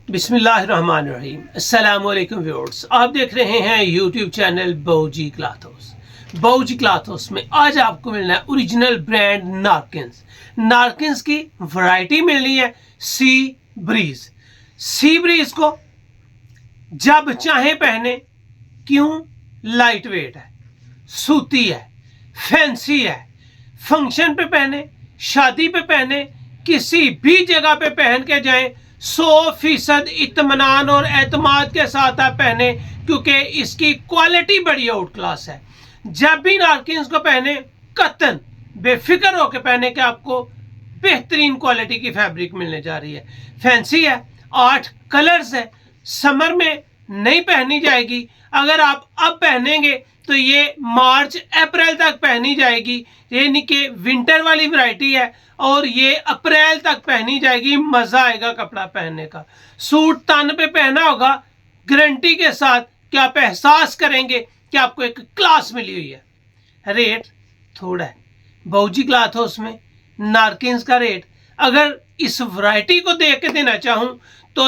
बिस्मिल्लाहिर्रहमानिर्रहीम। अस्सलाम वालेकुम व्यूअर्स, आप देख रहे हैं यूट्यूब चैनल बाऊजी क्लॉथ्स। बाऊजी क्लॉथ्स में आज आपको मिलना है ओरिजिनल ब्रांड नारकिन्स की वैरायटी मिलनी है सी ब्रीज को जब चाहे पहने। क्यों? लाइट वेट है, सूती है, फैंसी है, फंक्शन पे पहने, शादी पे पहने, किसी भी जगह पे पहन के जाएं, 100% इत्मीनान और एतमाद के साथ आप पहने, क्योंकि इसकी क्वालिटी बड़ी आउट क्लास है। जब भी नारकिन्स को पहने कतन बेफिक्र होकर पहने कि आपको बेहतरीन क्वालिटी की फैब्रिक मिलने जा रही है। फैंसी है, 8 कलर्स है, समर में नहीं पहनी जाएगी। अगर आप अब पहनेंगे तो ये मार्च अप्रैल तक पहनी जाएगी, यानी कि विंटर वाली वैरायटी है और ये अप्रैल तक पहनी जाएगी। मज़ा आएगा कपड़ा पहनने का। सूट तन पे पहना होगा गारंटी के साथ कि आप एहसास करेंगे कि आपको एक क्लास मिली हुई है। रेट थोड़ा है बाऊजी क्लॉथ्स में नारकिन्स का रेट। अगर इस वैरायटी को देख के देना चाहूँ तो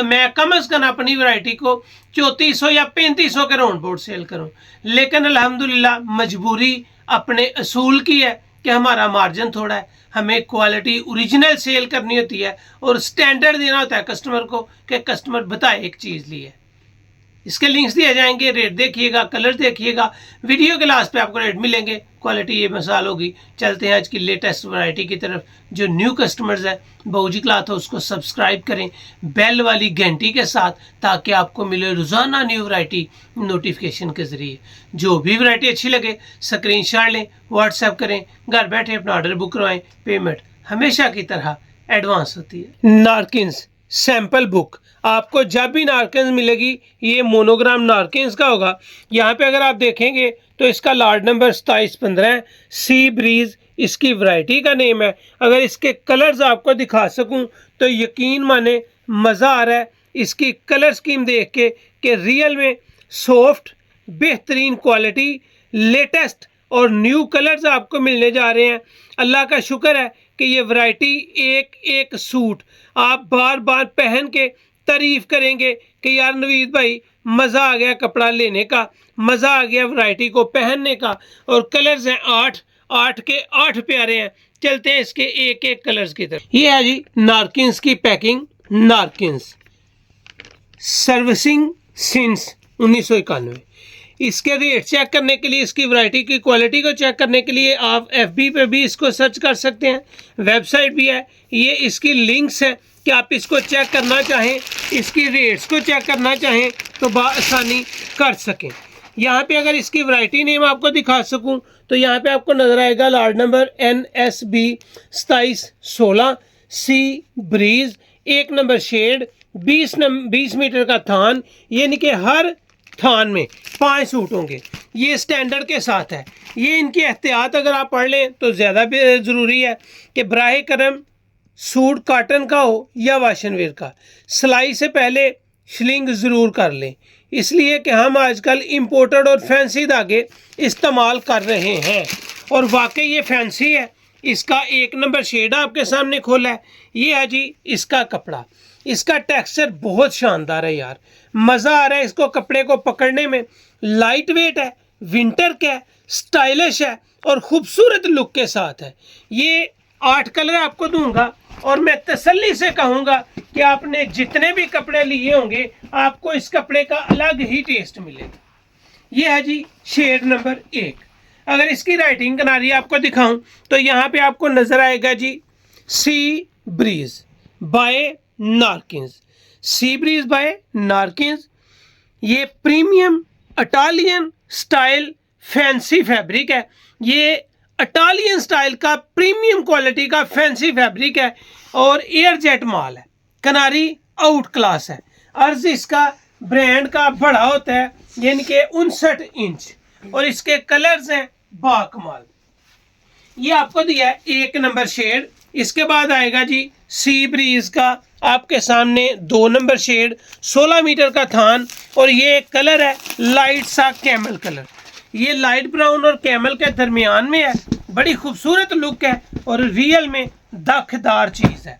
मैं कम अज़ कम अपनी वैरायटी को 3400 या 3500 के राउंड बोर्ड सेल करूं, लेकिन अल्हम्दुलिल्लाह मजबूरी अपने असूल की है कि हमारा मार्जिन थोड़ा है, हमें क्वालिटी ओरिजिनल सेल करनी होती है और स्टैंडर्ड देना होता है कस्टमर को कि कस्टमर बताए एक चीज़ ली है। इसके लिंक्स दिए जाएंगे, रेट देखिएगा, कलर देखिएगा, वीडियो के लास्ट पे आपको रेट मिलेंगे। क्वालिटी ये मिसाल होगी। चलते हैं आज की लेटेस्ट वैरायटी की तरफ। जो न्यू कस्टमर्स हैं बाऊजी क्लॉथ हाउस को सब्सक्राइब करें बेल वाली घंटी के साथ, ताकि आपको मिले रोज़ाना न्यू वैरायटी नोटिफिकेशन के ज़रिए। जो भी वैरायटी अच्छी लगे स्क्रीनशॉट लें, व्हाट्सएप करें, घर बैठे अपना ऑर्डर बुक करवाएं। पेमेंट हमेशा की तरह एडवांस होती है। नारकिन्स सैम्पल बुक आपको जब भी नारकिन्स मिलेगी ये मोनोग्राम नारकिन्स का होगा। यहाँ पे अगर आप देखेंगे तो इसका लार्ड नंबर 2715 है। सी ब्रीज इसकी वैरायटी का नेम है। अगर इसके कलर्स आपको दिखा सकूं तो यकीन माने मज़ा आ रहा है इसकी कलर स्कीम देख के कि रियल में सॉफ्ट बेहतरीन क्वालिटी लेटेस्ट और न्यू कलर्स आपको मिलने जा रहे हैं। अल्लाह का शुक्र है कि ये वैरायटी एक एक सूट आप बार बार पहन के तारीफ़ करेंगे कि यार नवीद भाई मज़ा आ गया कपड़ा लेने का, मज़ा आ गया वैरायटी को पहनने का। और कलर्स हैं 8 के 8 प्यारे हैं। चलते हैं इसके एक एक कलर्स की तरफ। ये है जी नारकिन्स की पैकिंग। नारकिन्स servicing since 1991। इसके रेट चेक करने के लिए, इसकी वैरायटी की क्वालिटी को चेक करने के लिए आप FB पे भी इसको सर्च कर सकते हैं, वेबसाइट भी है। ये इसकी लिंक्स है कि आप इसको चेक करना चाहें, इसकी रेट्स को चेक करना चाहें तो आसानी कर सकें। यहाँ पे अगर इसकी वैरायटी नेम आपको दिखा सकूं तो यहाँ पे आपको नज़र आएगा लार्ड number NSB 2716 sea breeze, 1 number shed, 20 metre का थान, यानी कि हर थान में 5 सूट होंगे। ये स्टैंडर्ड के साथ है। ये इनकी एहतियात अगर आप पढ़ लें तो ज़्यादा ज़रूरी है कि बराह करम सूट कॉटन का हो या वाशन वेयर का, सिलाई से पहले श्लिंग ज़रूर कर लें, इसलिए कि हम आजकल इम्पोर्टेड और फैंसी धागे इस्तेमाल कर रहे हैं। और वाकई ये फैंसी है। इसका 1 नंबर शेड आपके सामने खोला है। ये है जी इसका कपड़ा। इसका टेक्सचर बहुत शानदार है यार, मज़ा आ रहा है इसको कपड़े को पकड़ने में। लाइट वेट है, विंटर का है, स्टाइलिश है और ख़ूबसूरत लुक के साथ है। ये 8 कलर आपको दूंगा और मैं तसल्ली से कहूँगा कि आपने जितने भी कपड़े लिए होंगे आपको इस कपड़े का अलग ही टेस्ट मिलेगा। ये है जी शेड नंबर 1। अगर इसकी राइटिंग किनारी आपको दिखाऊं तो यहाँ पे आपको नज़र आएगा जी sea breeze by Narkins. Sea breeze by Narkins ये premium Italian style fancy fabric है। ये इटालियन स्टाइल का प्रीमियम क्वालिटी का फैंसी फैब्रिक है और एयर जेट माल है। किनारी आउट क्लास है। अर्ज इसका ब्रांड का बड़ा होता है, यानी कि 59 इंच, और इसके कलर्स हैं बाकमाल। ये आपको दिया है 1 नंबर शेड। इसके बाद आएगा जी सी ब्रीज का आपके सामने 2 नंबर शेड, 16 मीटर का थान, और ये कलर है लाइट सा कैमल कलर। ये लाइट ब्राउन और कैमल के दरमियान में है। बड़ी खूबसूरत लुक है और रियल में दाखदार चीज़ है।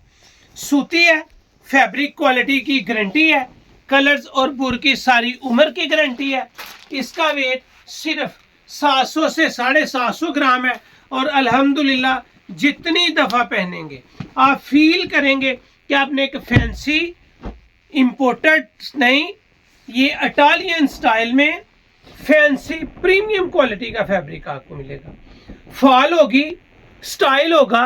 सूती है, फैब्रिक क्वालिटी की गारंटी है, कलर्स और बुर की सारी उम्र की गारंटी है। इसका वेट सिर्फ 700 से 750 ग्राम है और अल्हम्दुलिल्लाह जितनी दफ़ा पहनेंगे आप फील करेंगे कि आपने एक फैंसी इम्पोर्टेड नहीं, ये इटालियन स्टाइल में फैंसी प्रीमियम क्वालिटी का फैब्रिक आपको मिलेगा। फॉल होगी, स्टाइल होगा,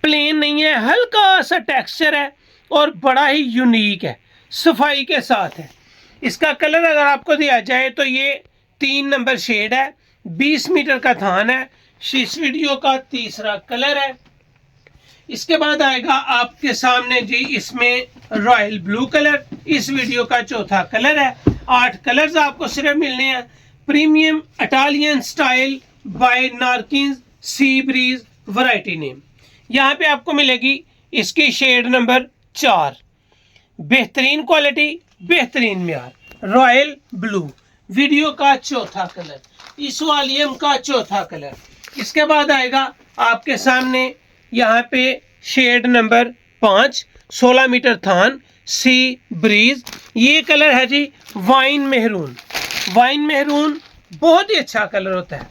प्लेन नहीं है, हल्का सा टेक्सचर है और बड़ा ही यूनिक है, सफाई के साथ है। इसका कलर अगर आपको दिया जाए तो ये 3 नंबर शेड है, 20 मीटर का थान है, इस वीडियो का तीसरा कलर है। इसके बाद आएगा आपके सामने जी इसमें रॉयल ब्लू कलर, इस वीडियो का चौथा कलर है। 8 कलर्स आपको सिर्फ मिलने हैं। Premium Italian style by Narkins sea breeze variety name. यहाँ पे आपको मिलेगी इसकी शेड नंबर 4, बेहतरीन क्वालिटी, बेहतरीन म्यार, रॉयल ब्लू, वीडियो का चौथा कलर, इस वॉल्यूम का चौथा कलर। इसके बाद आएगा आपके सामने यहाँ पे शेड नंबर 5, 16 मीटर थान, सी ब्रीज। ये कलर है जी वाइन मेहरून। वाइन मेहरून बहुत ही अच्छा कलर होता है,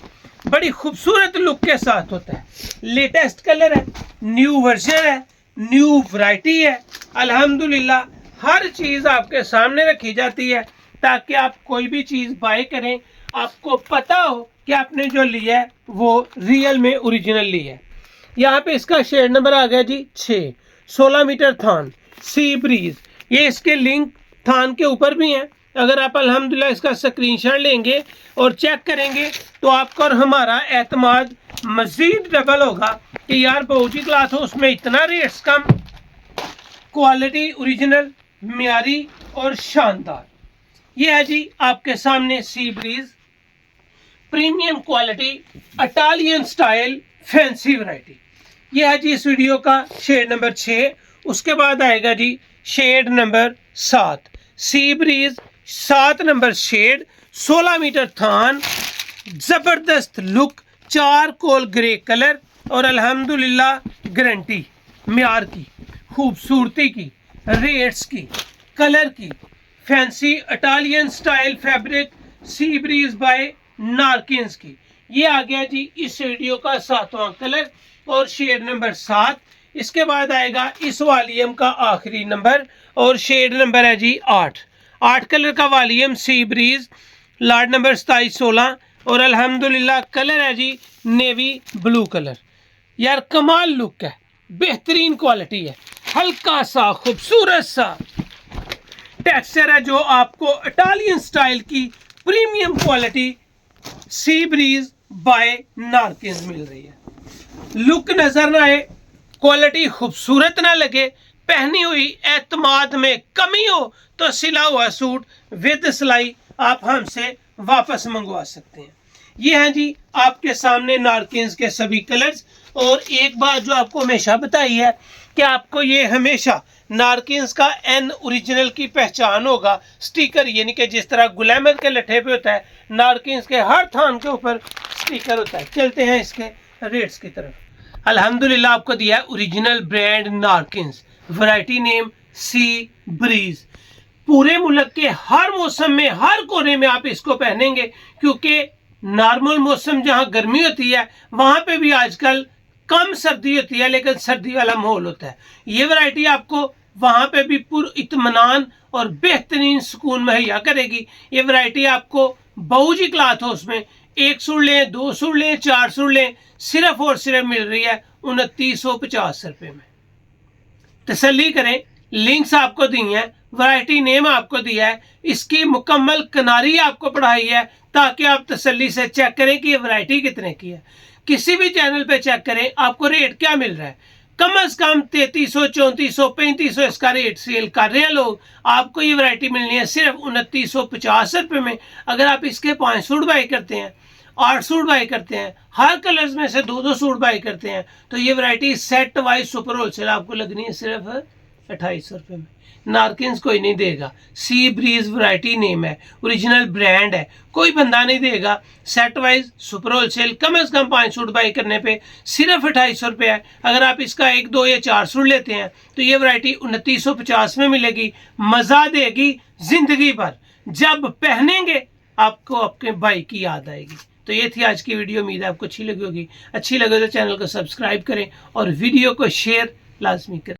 बड़ी खूबसूरत लुक के साथ होता है, लेटेस्ट कलर है, न्यू वर्जन है, न्यू वैरायटी है। अल्हम्दुलिल्लाह हर चीज़ आपके सामने रखी जाती है ताकि आप कोई भी चीज़ बाय करें आपको पता हो कि आपने जो लिया है वो रियल में ओरिजिनल लिया है। यहाँ पे इसका शेड नंबर आ गया जी 6, 16 मीटर थान, सी ब्रीज। ये इसके लिंक थान के ऊपर भी हैं। अगर आप अल्हम्दुलिल्लाह इसका स्क्रीनशॉट लेंगे और चेक करेंगे तो आपका और हमारा एतमाद मज़ीद डबल होगा कि यार बहुजी क्लाथ हो, उसमें इतना रेट्स कम, क्वालिटी ओरिजिनल, म्यारी और शानदार। ये है जी आपके सामने sea breeze, premium quality, Italian style, fancy variety. ये है जी इस वीडियो का शेड नंबर 6। उसके बाद आएगा जी shade number 7, sea breeze, 7 number shade, 16 meter थान, ज़बरदस्त लुक, 4 कोल ग्रे कलर और अल्हम्दुलिल्लाह गारंटी म्यार की, खूबसूरती की, रेट्स की, कलर की, fancy Italian style fabric sea breeze by Narkins की। ये आ गया जी इस वीडियो का 7वां कलर और शेड नंबर 7। इसके बाद आएगा इस वॉल्यूम का आखिरी नंबर और शेड नंबर है जी 8 कलर का वॉल्यूम, सी ब्रीज, लाट नंबर 27-16 और अल्हम्दुलिल्लाह कलर है जी नेवी ब्लू कलर। यार कमाल लुक है, बेहतरीन क्वालिटी है, हल्का सा खूबसूरत सा टेक्सचर है जो आपको इटालियन स्टाइल की premium quality sea breeze by Narkins मिल रही है। लुक नजर ना आए, क्वालिटी खूबसूरत ना लगे, पहनी हुई एतमाद में कमी हो तो सिला हुआ सूट विद सिलाई आप हमसे वापस मंगवा सकते हैं। ये हैं जी आपके सामने नारकिन्स के सभी कलर्स। और एक बात जो आपको हमेशा बताई है कि आपको ये हमेशा नारकिन्स का एन ओरिजिनल की पहचान होगा, स्टिकर, यानी कि जिस तरह गुलैमर के लट्ठे पे होता है, नारकिन्स के हर थान के ऊपर स्टिकर होता है। चलते हैं इसके रेट्स की तरफ। अल्हम्दुलिल्लाह आपको दिया है original brand Narkins, variety name sea breeze. पूरे मुल्क के हर मौसम में, हर कोने में आप इसको पहनेंगे, क्योंकि नॉर्मल मौसम जहाँ गर्मी होती है वहाँ पे भी आजकल कम सर्दी होती है, लेकिन सर्दी वाला माहौल होता है। ये वैरायटी आपको वहाँ पे भी पुर इत्मीनान और बेहतरीन सुकून मुहैया करेगी। ये वैरायटी आपको बहुजी क्लाथ हाउस में 1 सूट लें, 2 सूट लें, 4 सूट लें, सिर्फ और सिर्फ मिल रही है 2950 रुपये में। तसल्ली करें, लिंक्स आपको दी हैं, वैरायटी नेम आपको दिया है, इसकी मुकम्मल किनारी आपको पढ़ाई है ताकि आप तसल्ली से चेक करें कि ये वैरायटी कितने की है। किसी भी चैनल पे चेक करें आपको रेट क्या मिल रहा है, कम से कम 3300, 3400, 3500 इसका रेट सेल कर रहे हैं लोग। आपको ये वैरायटी मिलनी है सिर्फ 2950 रुपये में। अगर आप इसके 5 सूट बाई करते हैं, 8 सूट बाई करते हैं, हर कलर्स में से 2-2 सूट बाई करते हैं, तो ये variety set wise super wholesale आपको लगनी है सिर्फ 2800 रुपये में। नारकिन्स कोई नहीं देगा। सी ब्रीज वैरायटी नेम है, ओरिजिनल ब्रांड है, कोई बंदा नहीं देगा। सेट वाइज सुपर होलसेल कम से कम 5 सूट बाई करने पे सिर्फ 2800 रुपये है। अगर आप इसका 1, 2 या 4 सूट लेते हैं तो ये वैरायटी 2950 में मिलेगी। मज़ा देगी जिंदगी भर, जब पहनेंगे आपको आपके भाई की याद आएगी। तो ये थी आज की वीडियो, उम्मीद है आपको अच्छी लगी होगी। अच्छी लगे तो चैनल को सब्सक्राइब करें और वीडियो को शेयर लाजमी करें।